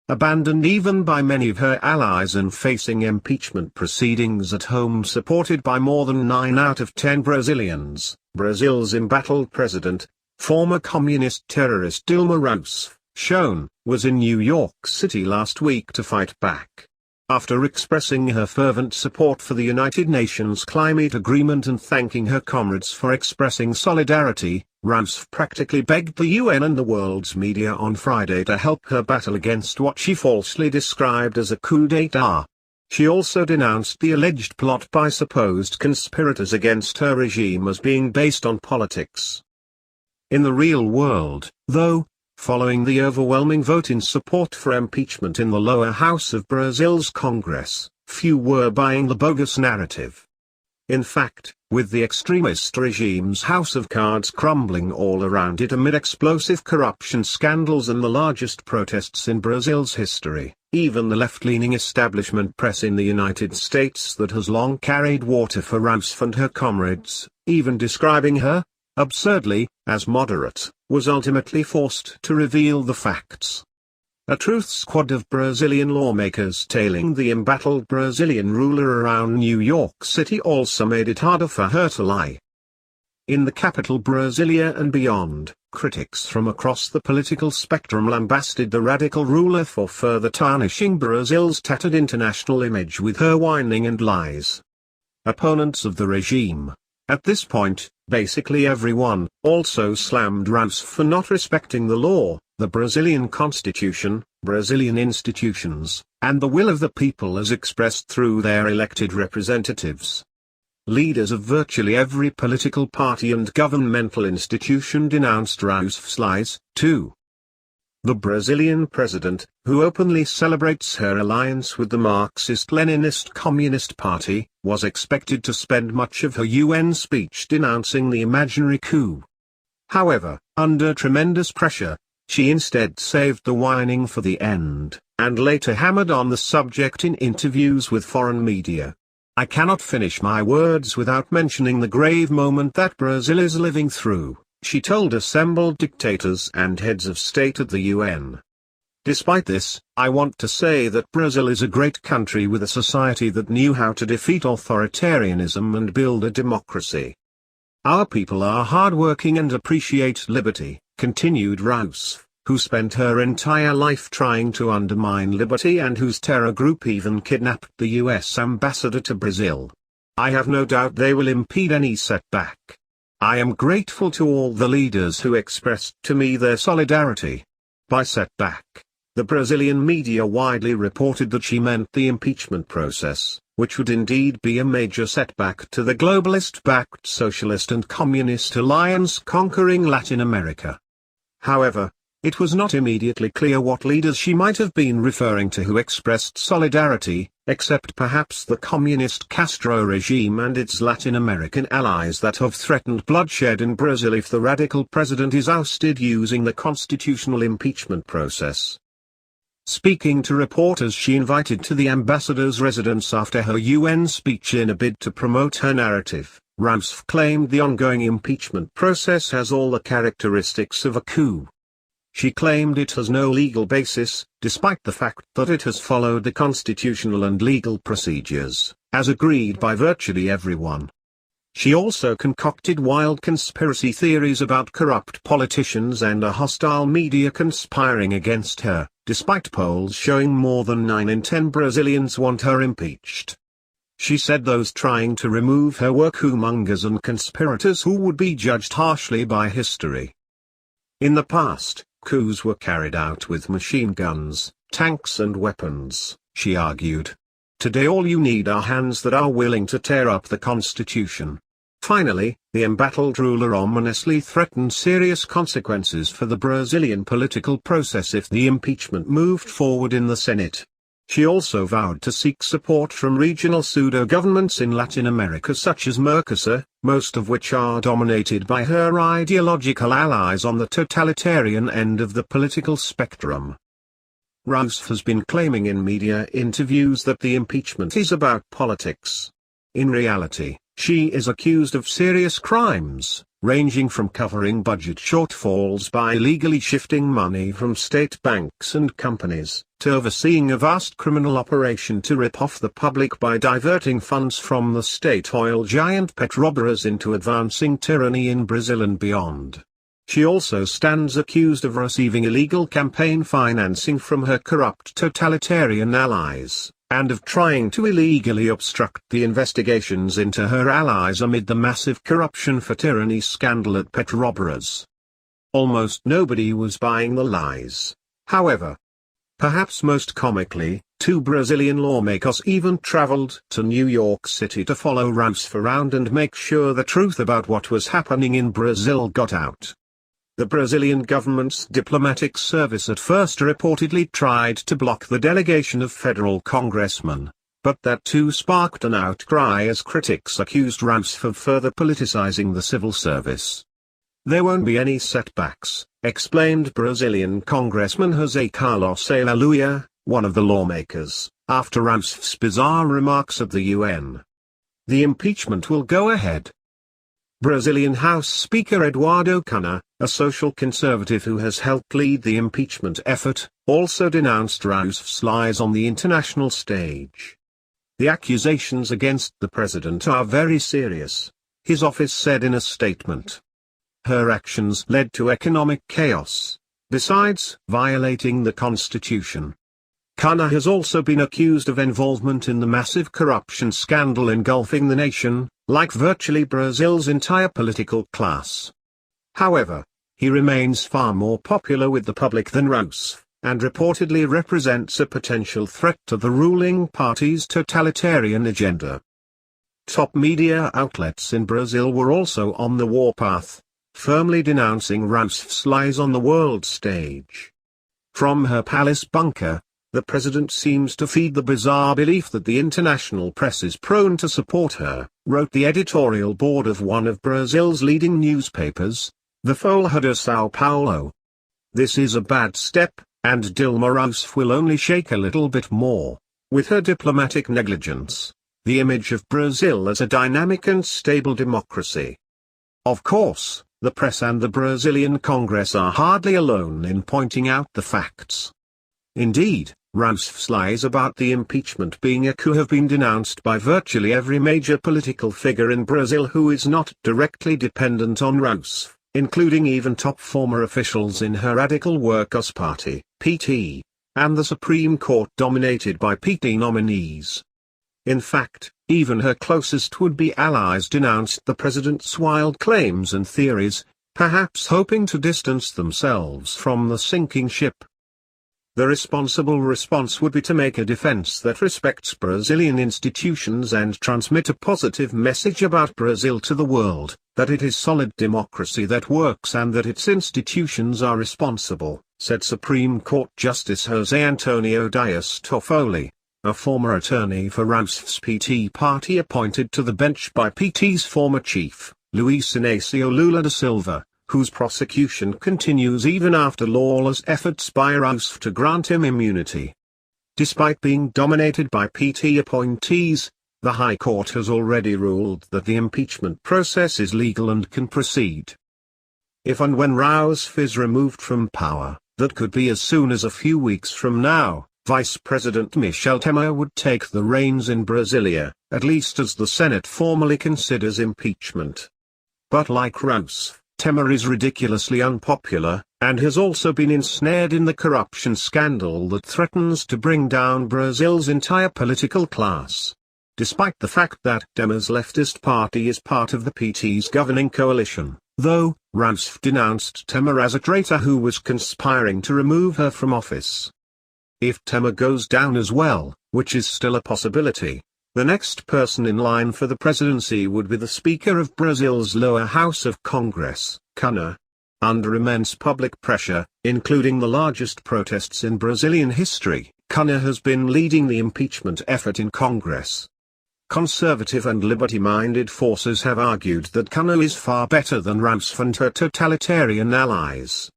abandoned even by many of her allies and facing impeachment proceedings at home supported by more than 9 out of 10 Brazilians. Brazil's embattled president, former communist terrorist Dilma Rousseff, was in New York City last week to fight back. After expressing her fervent support for the United Nations climate agreement and thanking her comrades for expressing solidarity, Rousseff practically begged the UN and the world's media on Friday to help her battle against what she falsely described as a coup d'état. She also denounced the alleged plot by supposed conspirators against her regime as being based on politics. In the real world, though, following the overwhelming vote in support for impeachment in the lower house of Brazil's Congress, few were buying the bogus narrative. In fact, with the extremist regime's house of cards crumbling all around it amid explosive corruption scandals and the largest protests in Brazil's history, even the left-leaning establishment press in the United States that has long carried water for Rousseff and her comrades, even describing her, absurdly, as moderate, was ultimately forced to reveal the facts. A truth squad of Brazilian lawmakers tailing the embattled Brazilian ruler around New York City also made it harder for her to lie. In the capital Brasilia and beyond, critics from across the political spectrum lambasted the radical ruler for further tarnishing Brazil's tattered international image with her whining and lies. Opponents of the regime, at this point, basically everyone, also slammed Rousseff for not respecting the law, the Brazilian constitution, Brazilian institutions, and the will of the people as expressed through their elected representatives. Leaders of virtually every political party and governmental institution denounced Rousseff's lies, too. The Brazilian president, who openly celebrates her alliance with the Marxist-Leninist Communist Party, was expected to spend much of her UN speech denouncing the imaginary coup. However, under tremendous pressure, she instead saved the whining for the end, and later hammered on the subject in interviews with foreign media. I cannot finish my words without mentioning the grave moment that Brazil is living through, she told assembled dictators and heads of state at the UN. Despite this, I want to say that Brazil is a great country with a society that knew how to defeat authoritarianism and build a democracy. Our people are hardworking and appreciate liberty, continued Rousseff, who spent her entire life trying to undermine liberty and whose terror group even kidnapped the US ambassador to Brazil. I have no doubt they will impede any setback. I am grateful to all the leaders who expressed to me their solidarity. By setback, the Brazilian media widely reported that she meant the impeachment process, which would indeed be a major setback to the globalist-backed socialist and communist alliance conquering Latin America. However, it was not immediately clear what leaders she might have been referring to who expressed solidarity, except perhaps the communist Castro regime and its Latin American allies that have threatened bloodshed in Brazil if the radical president is ousted using the constitutional impeachment process. Speaking to reporters she invited to the ambassador's residence after her UN speech in a bid to promote her narrative, Rousseff claimed the ongoing impeachment process has all the characteristics of a coup. She claimed it has no legal basis, despite the fact that it has followed the constitutional and legal procedures, as agreed by virtually everyone. She also concocted wild conspiracy theories about corrupt politicians and a hostile media conspiring against her, despite polls showing more than 9 in 10 Brazilians want her impeached. She said those trying to remove her were coup-mongers and conspirators who would be judged harshly by history. In the past, coups were carried out with machine guns, tanks and weapons, she argued. Today all you need are hands that are willing to tear up the Constitution. Finally, the embattled ruler ominously threatened serious consequences for the Brazilian political process if the impeachment moved forward in the Senate. She also vowed to seek support from regional pseudo-governments in Latin America such as Mercosur, most of which are dominated by her ideological allies on the totalitarian end of the political spectrum. Rousseff has been claiming in media interviews that the impeachment is about politics. In reality, She is accused of serious crimes, ranging from covering budget shortfalls by illegally shifting money from state banks and companies, to overseeing a vast criminal operation to rip off the public by diverting funds from the state oil giant Petrobras into advancing tyranny in Brazil and beyond. She also stands accused of receiving illegal campaign financing from her corrupt totalitarian allies, and of trying to illegally obstruct the investigations into her allies amid the massive corruption for tyranny scandal at Petrobras. Almost nobody was buying the lies, however. Perhaps most comically, 2 Brazilian lawmakers even traveled to New York City to follow Rousseff around and make sure the truth about what was happening in Brazil got out. The Brazilian government's diplomatic service at first reportedly tried to block the delegation of federal congressmen, but that too sparked an outcry as critics accused Rousseff of further politicizing the civil service. There won't be any setbacks, explained Brazilian Congressman José Carlos Aleluia, one of the lawmakers, after Rousseff's bizarre remarks at the UN. The impeachment will go ahead. Brazilian House Speaker Eduardo Cunha, a social conservative who has helped lead the impeachment effort, also denounced Rousseff's lies on the international stage. The accusations against the president are very serious, his office said in a statement. Her actions led to economic chaos, besides violating the constitution. Cunha has also been accused of involvement in the massive corruption scandal engulfing the nation, like virtually Brazil's entire political class. However, he remains far more popular with the public than Rousseff, and reportedly represents a potential threat to the ruling party's totalitarian agenda. Top media outlets in Brazil were also on the warpath, firmly denouncing Rousseff's lies on the world stage. From her palace bunker, the president seems to feed the bizarre belief that the international press is prone to support her, wrote the editorial board of one of Brazil's leading newspapers, the Folha de São Paulo. This is a bad step, and Dilma Rousseff will only shake a little bit more. With her diplomatic negligence, the image of Brazil as a dynamic and stable democracy. Of course, the press and the Brazilian Congress are hardly alone in pointing out the facts. Indeed, Rousseff's lies about the impeachment being a coup have been denounced by virtually every major political figure in Brazil who is not directly dependent on Rousseff, including even top former officials in her radical Workers' Party, PT, and the Supreme Court dominated by PT nominees. In fact, even her closest would-be allies denounced the president's wild claims and theories, perhaps hoping to distance themselves from the sinking ship. The responsible response would be to make a defense that respects Brazilian institutions and transmit a positive message about Brazil to the world, that it is solid democracy that works and that its institutions are responsible, said Supreme Court Justice José Antonio Dias Toffoli, a former attorney for Rousseff's PT party appointed to the bench by PT's former chief, Luiz Inácio Lula da Silva, whose prosecution continues even after lawless efforts by Rousseff to grant him immunity. Despite being dominated by PT appointees, the High Court has already ruled that the impeachment process is legal and can proceed. If and when Rousseff is removed from power, that could be as soon as a few weeks from now, Vice President Michel Temer would take the reins in Brasilia, at least as the Senate formally considers impeachment. But like Rousseff, Temer is ridiculously unpopular, and has also been ensnared in the corruption scandal that threatens to bring down Brazil's entire political class. Despite the fact that Temer's leftist party is part of the PT's governing coalition, though, Rousseff denounced Temer as a traitor who was conspiring to remove her from office. If Temer goes down as well, which is still a possibility, the next person in line for the presidency would be the Speaker of Brazil's lower house of Congress, Cunha. Under immense public pressure, including the largest protests in Brazilian history, Cunha has been leading the impeachment effort in Congress. Conservative and liberty-minded forces have argued that Cunha is far better than Rousseff and her totalitarian allies.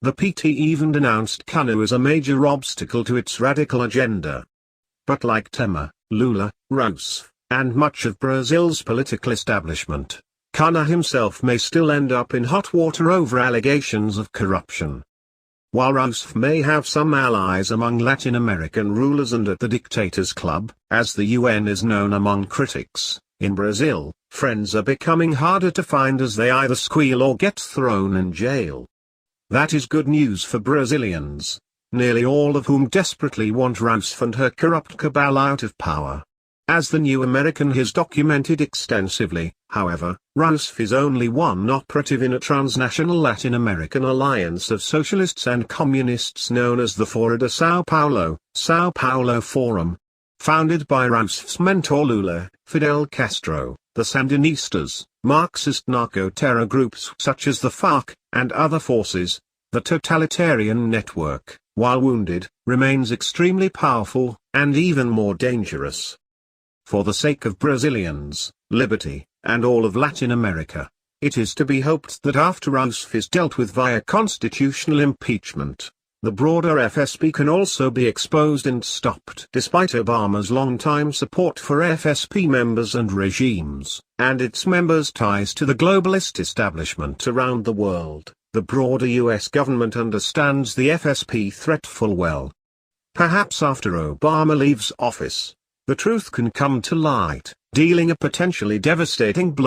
The PT even denounced Cunha as a major obstacle to its radical agenda. But like Temer, Lula, Rousseff, and much of Brazil's political establishment. Cunha himself may still end up in hot water over allegations of corruption. While Rousseff may have some allies among Latin American rulers and at the Dictators Club, as the UN is known among critics, in Brazil, friends are becoming harder to find as they either squeal or get thrown in jail. That is good news for Brazilians, nearly all of whom desperately want Rousseff and her corrupt cabal out of power. As the New American has documented extensively, however, Rousseff is only one operative in a transnational Latin American alliance of socialists and communists known as the Fora de São Paulo Forum. Founded by Rousseff's mentor Lula, Fidel Castro, the Sandinistas, Marxist narco-terror groups such as the FARC, and other forces, the totalitarian network, while wounded, remains extremely powerful, and even more dangerous. For the sake of Brazilians, liberty, and all of Latin America, it is to be hoped that after Rousseff is dealt with via constitutional impeachment, the broader FSP can also be exposed and stopped. Despite Obama's long-time support for FSP members and regimes, and its members' ties to the globalist establishment around the world, the broader US government understands the FSP threat full well. Perhaps after Obama leaves office, the truth can come to light, dealing a potentially devastating blow